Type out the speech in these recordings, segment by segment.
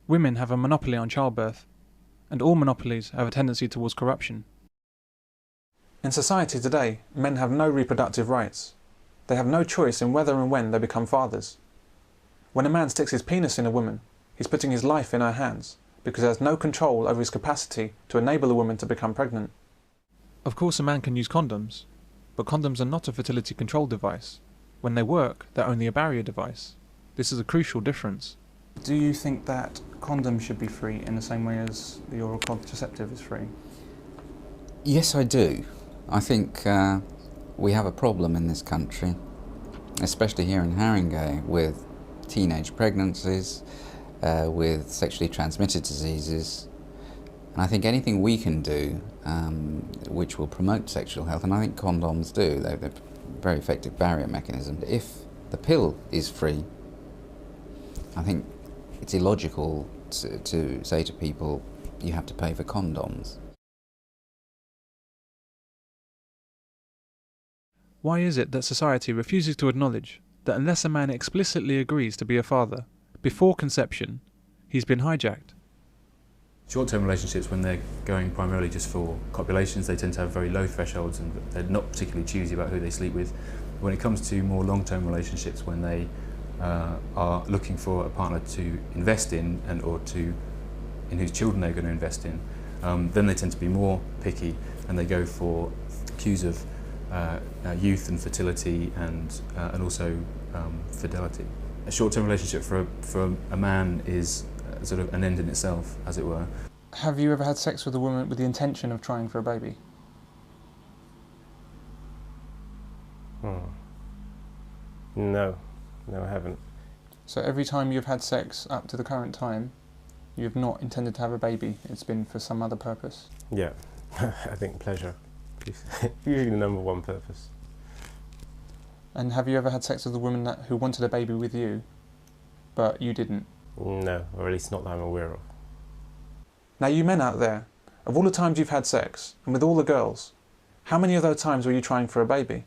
Women have a monopoly on childbirth, and all monopolies have a tendency towards corruption. In society today, men have no reproductive rights. They have no choice in whether and when they become fathers. When a man sticks his penis in a woman, he's putting his life in her hands, because he has no control over his capacity to enable a woman to become pregnant. Of course a man can use condoms, but condoms are not a fertility control device. When they work, they're only a barrier device. This is a crucial difference. Do you think that condoms should be free in the same way as the oral contraceptive is free? Yes, I do. I think we have a problem in this country, especially here in Haringey, with teenage pregnancies, with sexually transmitted diseases. And I think anything we can do which will promote sexual health, and I think condoms do, they're a very effective barrier mechanism. If the pill is free, I think it's illogical to say to people, you have to pay for condoms. Why is it that society refuses to acknowledge that unless a man explicitly agrees to be a father before conception, he's been hijacked? Short-term relationships, when they're going primarily just for copulations, they tend to have very low thresholds and they're not particularly choosy about who they sleep with. When it comes to more long-term relationships, when they are looking for a partner to invest in or in whose children they're going to invest in, then they tend to be more picky and they go for cues of youth and fertility and also fidelity. A short-term relationship for a man is sort of an end in itself, as it were. Have you ever had sex with a woman with the intention of trying for a baby? No, I haven't. So every time you've had sex up to the current time, you've not intended to have a baby, it's been for some other purpose? Yeah, I think pleasure is usually the number one purpose. And have you ever had sex with a woman who wanted a baby with you, but you didn't? No, or at least not that I'm aware of. Now you men out there, of all the times you've had sex, and with all the girls, how many of those times were you trying for a baby?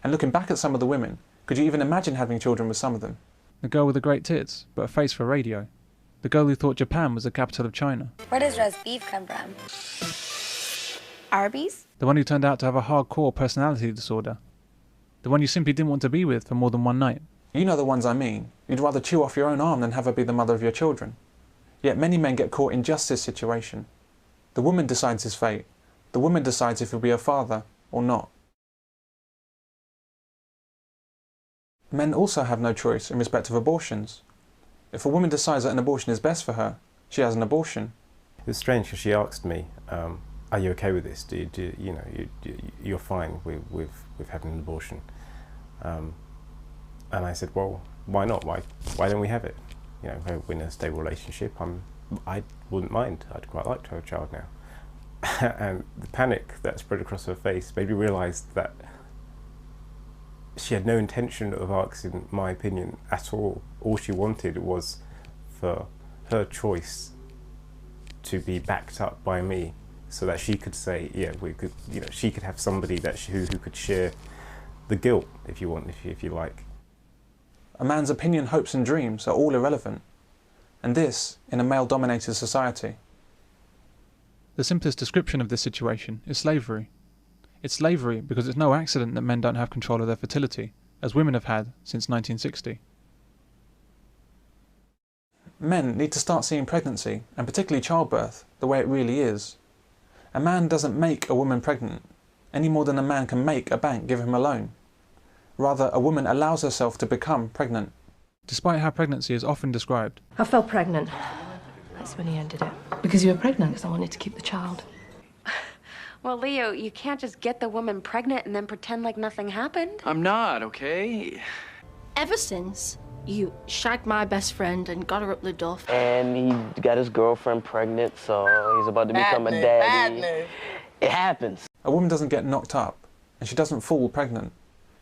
And looking back at some of the women, could you even imagine having children with some of them? The girl with the great tits, but a face for radio. The girl who thought Japan was the capital of China. Where does roast beef come from? Arby's? The one who turned out to have a hardcore personality disorder. The one you simply didn't want to be with for more than one night. You know the ones I mean. You'd rather chew off your own arm than have her be the mother of your children. Yet many men get caught in just this situation. The woman decides his fate. The woman decides if he'll be a father or not. Men also have no choice in respect of abortions. If a woman decides that an abortion is best for her, she has an abortion. It was strange because she asked me, are you okay with this? You're fine with having an abortion? And I said, well, why not? Why don't we have it? You know, we're in a stable relationship. I wouldn't mind. I'd quite like to have a child now. And the panic that spread across her face made me realise that she had no intention of asking my opinion at all. All she wanted was for her choice to be backed up by me, so that she could say, yeah, we could. You know, she could have somebody who could share the guilt, if you like. A man's opinion, hopes and dreams are all irrelevant, and this in a male-dominated society. The simplest description of this situation is slavery. It's slavery because it's no accident that men don't have control of their fertility, as women have had since 1960. Men need to start seeing pregnancy, and particularly childbirth, the way it really is. A man doesn't make a woman pregnant, any more than a man can make a bank give him a loan. Rather, a woman allows herself to become pregnant. Despite how pregnancy is often described. I fell pregnant. That's when he ended it. Because you were pregnant? Because I wanted to keep the child. Well, Leo, you can't just get the woman pregnant and then pretend like nothing happened. I'm not, okay? Ever since you shagged my best friend and got her up the duff. And he got his girlfriend pregnant, so he's about to become a daddy. It happens. A woman doesn't get knocked up, and she doesn't fall pregnant.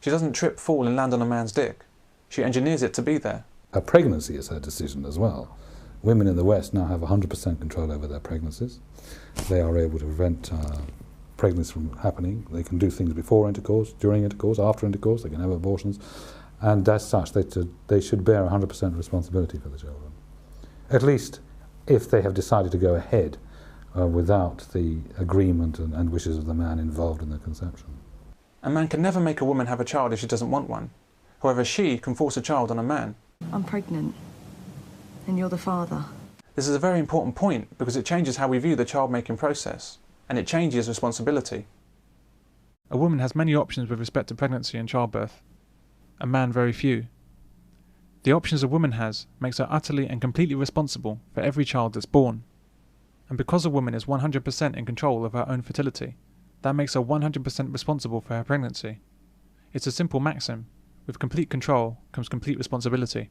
She doesn't trip, fall and land on a man's dick. She engineers it to be there. Her pregnancy is her decision as well. Women in the West now have 100% control over their pregnancies. They are able to prevent pregnancy from happening. They can do things before intercourse, during intercourse, after intercourse. They can have abortions. And as such, they should bear 100% responsibility for the children. At least if they have decided to go ahead without the agreement and wishes of the man involved in the conception. A man can never make a woman have a child if she doesn't want one. However, she can force a child on a man. I'm pregnant, and you're the father. This is a very important point because it changes how we view the child-making process, and it changes responsibility. A woman has many options with respect to pregnancy and childbirth. A man very few. The options a woman has makes her utterly and completely responsible for every child that's born. And because a woman is 100% in control of her own fertility, that makes her 100% responsible for her pregnancy. It's a simple maxim. With complete control comes complete responsibility.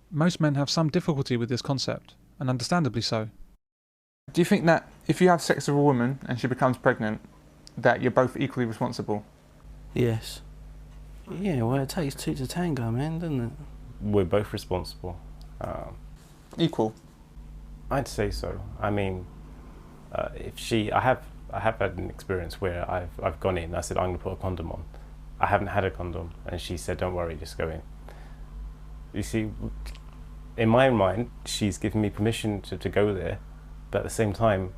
Most men have some difficulty with this concept, and understandably so. Do you think that if you have sex with a woman and she becomes pregnant, that you're both equally responsible? Yes. Yeah, well, it takes two to tango, man, doesn't it? We're both responsible. Equal? I'd say so. I mean, I have had an experience where I've gone in, I said, I'm going to put a condom on. I haven't had a condom, and she said, don't worry, just go in. You see, in my mind, she's given me permission to go there, but at the same time,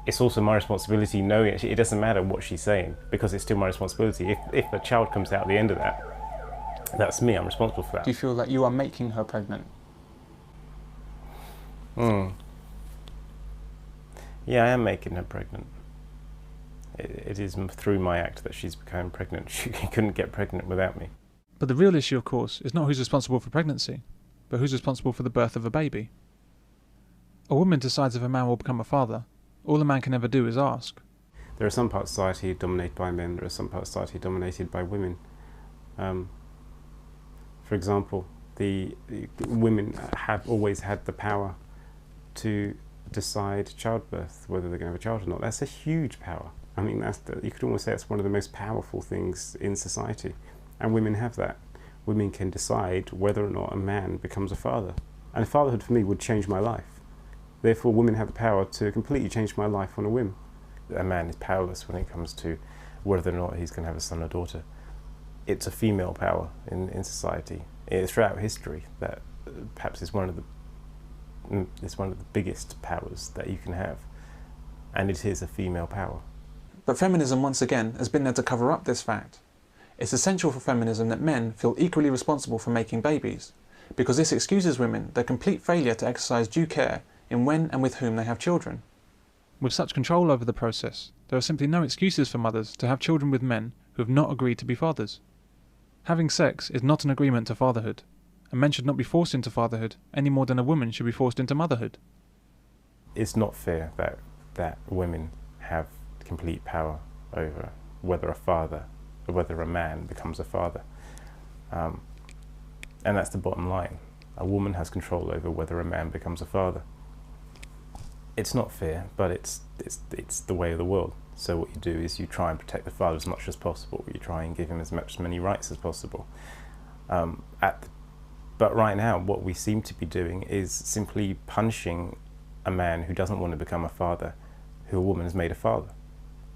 it's also my responsibility knowing it doesn't matter what she's saying, because it's still my responsibility. If a child comes out at the end of that, that's me, I'm responsible for that. Do you feel that you are making her pregnant? Yeah, I am making her pregnant. It is through my act that she's become pregnant. She couldn't get pregnant without me. But the real issue, of course, is not who's responsible for pregnancy, but who's responsible for the birth of a baby. A woman decides if a man will become a father. All a man can ever do is ask. There are some parts of society dominated by men, there are some parts of society dominated by women. For example, the women have always had the power to decide childbirth, whether they're going to have a child or not. That's a huge power. I mean, you could almost say it's one of the most powerful things in society. And women have that. Women can decide whether or not a man becomes a father. And fatherhood for me would change my life. Therefore, women have the power to completely change my life on a whim. A man is powerless when it comes to whether or not he's going to have a son or daughter. It's a female power in society. It's throughout history that perhaps is one of the biggest powers that you can have. And it is a female power. But feminism, once again, has been there to cover up this fact. It's essential for feminism that men feel equally responsible for making babies, because this excuses women their complete failure to exercise due care in when and with whom they have children. With such control over the process, there are simply no excuses for mothers to have children with men who have not agreed to be fathers. Having sex is not an agreement to fatherhood, and men should not be forced into fatherhood any more than a woman should be forced into motherhood. It's not fair that women have complete power over whether a man becomes a father. And that's the bottom line. A woman has control over whether a man becomes a father. It's not fair, but it's the way of the world. So what you do is you try and protect the father as much as possible. You try and give him as many rights as possible. But right now, what we seem to be doing is simply punishing a man who doesn't want to become a father, who a woman has made a father.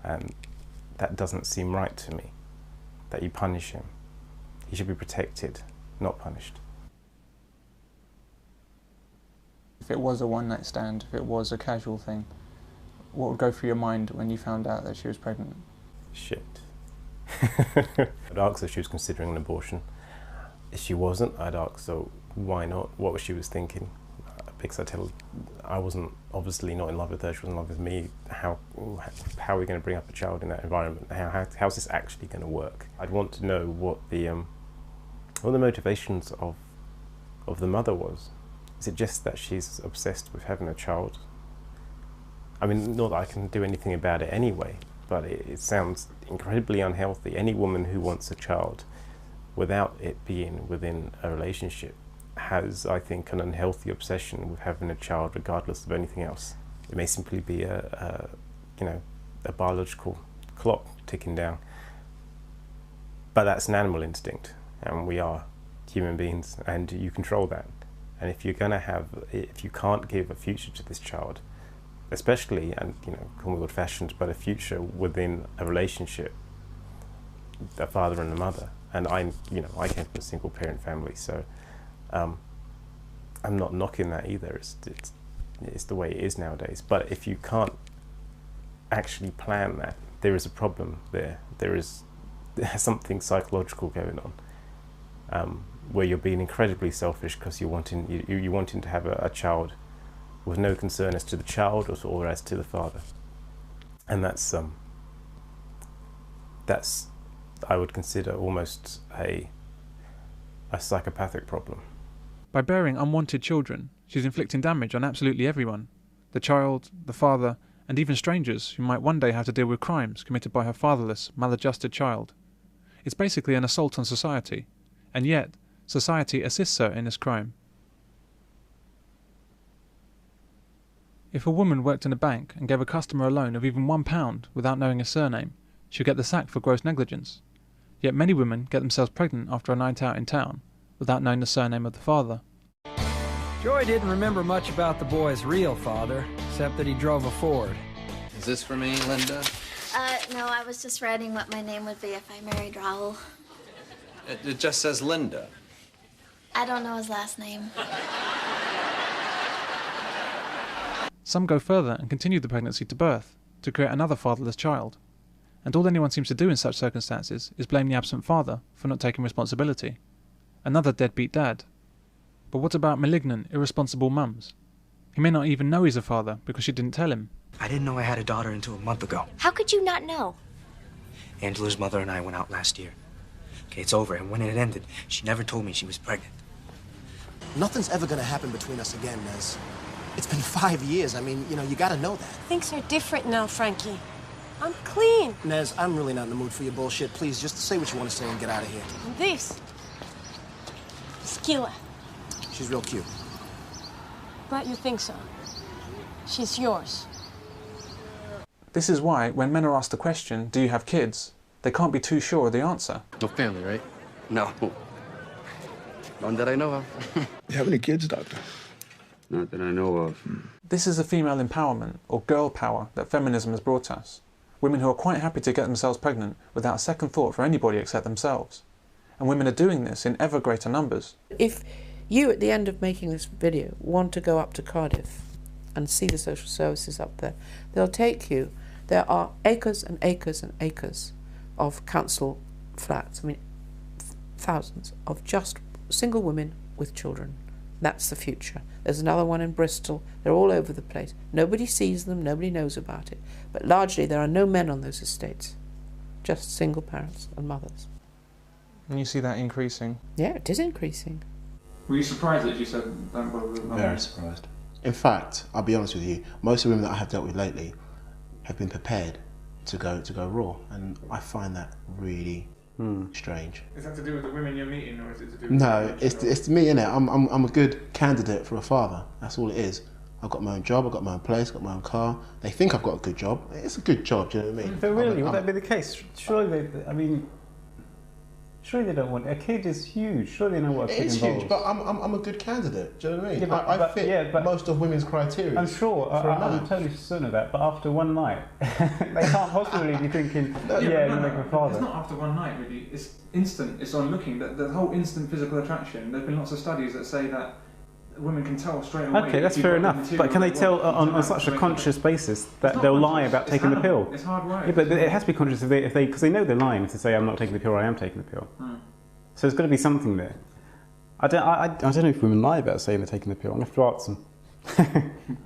And that doesn't seem right to me, that you punish him. He should be protected, not punished. If it was a one-night stand, if it was a casual thing, what would go through your mind when you found out that she was pregnant? Shit. I'd ask her if she was considering an abortion. If she wasn't, I'd ask her why not, what she was thinking. Because I wasn't obviously not in love with her, she wasn't in love with me. How are we going to bring up a child in that environment? How's this actually going to work? I'd want to know what the motivations of the mother was. Is it just that she's obsessed with having a child? I mean, not that I can do anything about it anyway, but it sounds incredibly unhealthy. Any woman who wants a child without it being within a relationship has, I think, an unhealthy obsession with having a child regardless of anything else. It may simply be a biological clock ticking down. But that's an animal instinct, and we are human beings, and you control that. And if you can't give a future to this child, especially, and call me old-fashioned, but a future within a relationship, a father and a mother, and I came from a single-parent family, so I'm not knocking that either. It's the way it is nowadays. But if you can't actually plan that, there is a problem there. There's something psychological going on, where you're being incredibly selfish because you're wanting to have a child with no concern as to the child or as to the father, and that's I would consider almost a psychopathic problem. By bearing unwanted children, she's inflicting damage on absolutely everyone. The child, the father, and even strangers who might one day have to deal with crimes committed by her fatherless, maladjusted child. It's basically an assault on society, and yet society assists her in this crime. If a woman worked in a bank and gave a customer a loan of even £1 without knowing his surname, she'd get the sack for gross negligence. Yet many women get themselves pregnant after a night out in town, without knowing the surname of the father. Joy didn't remember much about the boy's real father, except that he drove a Ford. Is this for me, Linda? No, I was just writing what my name would be if I married Raul. It just says Linda. I don't know his last name. Some go further and continue the pregnancy to birth, to create another fatherless child. And all anyone seems to do in such circumstances is blame the absent father for not taking responsibility. Another deadbeat dad. But what about malignant, irresponsible mums? He may not even know he's a father because she didn't tell him. I didn't know I had a daughter until a month ago. How could you not know? Angela's mother and I went out last year. Okay, it's over, and when it ended, she never told me she was pregnant. Nothing's ever gonna happen between us again, Nez. It's been 5 years. I mean, you know, you gotta know that. Things are different now, Frankie. I'm clean. Nez, I'm really not in the mood for your bullshit. Please, just say what you want to say and get out of here. And this, Skilla. She's real cute. Glad you think so. She's yours. This is why, when men are asked the question, do you have kids, they can't be too sure of the answer. No family, right? No. None that I know of. You have any kids, Doctor? Not that I know of. This is the female empowerment, or girl power, that feminism has brought us. Women who are quite happy to get themselves pregnant without a second thought for anybody except themselves. And women are doing this in ever greater numbers. If you, at the end of making this video, want to go up to Cardiff and see the social services up there, they'll take you. There are acres and acres and acres of council flats, I mean, thousands of just single women with children. That's the future. There's another one in Bristol. They're all over the place. Nobody sees them, nobody knows about it. But largely there are no men on those estates, just single parents and mothers. And you see that increasing? Yeah, it is increasing. Were you surprised that you said don't bother with mothers? Very surprised. In fact, I'll be honest with you, most of the women that I have dealt with lately have been prepared to go raw, and I find that really strange. Is that to do with the women you're meeting, or is it to do with No, it's me, innit? I'm a good candidate for a father. That's all it is. I've got my own job, I've got my own place, I've got my own car. They think I've got a good job. It's a good job, do you know what I mean? But really, would that be the case? Surely surely they don't want... A kid is huge. Surely they know what a kid involves. It is huge, but I'm a good candidate, do you know what I mean? Yeah, I fit most of women's criteria. I'm sure, I'm totally certain of that, but after one night, they can't possibly be thinking, you make a father. It's not after one night, really. It's instant. It's on looking. The whole instant physical attraction. There's been lots of studies that say that women can tell straight away. Okay, that's fair enough. But can they tell on such a conscious basis that they'll lie about taking the pill? It's hard work. Yeah, but it has to be conscious because they know they're lying if they say I'm not taking the pill or I am taking the pill. So there's got to be something there. I don't know if women lie about saying they're taking the pill. I'm going to have to ask them.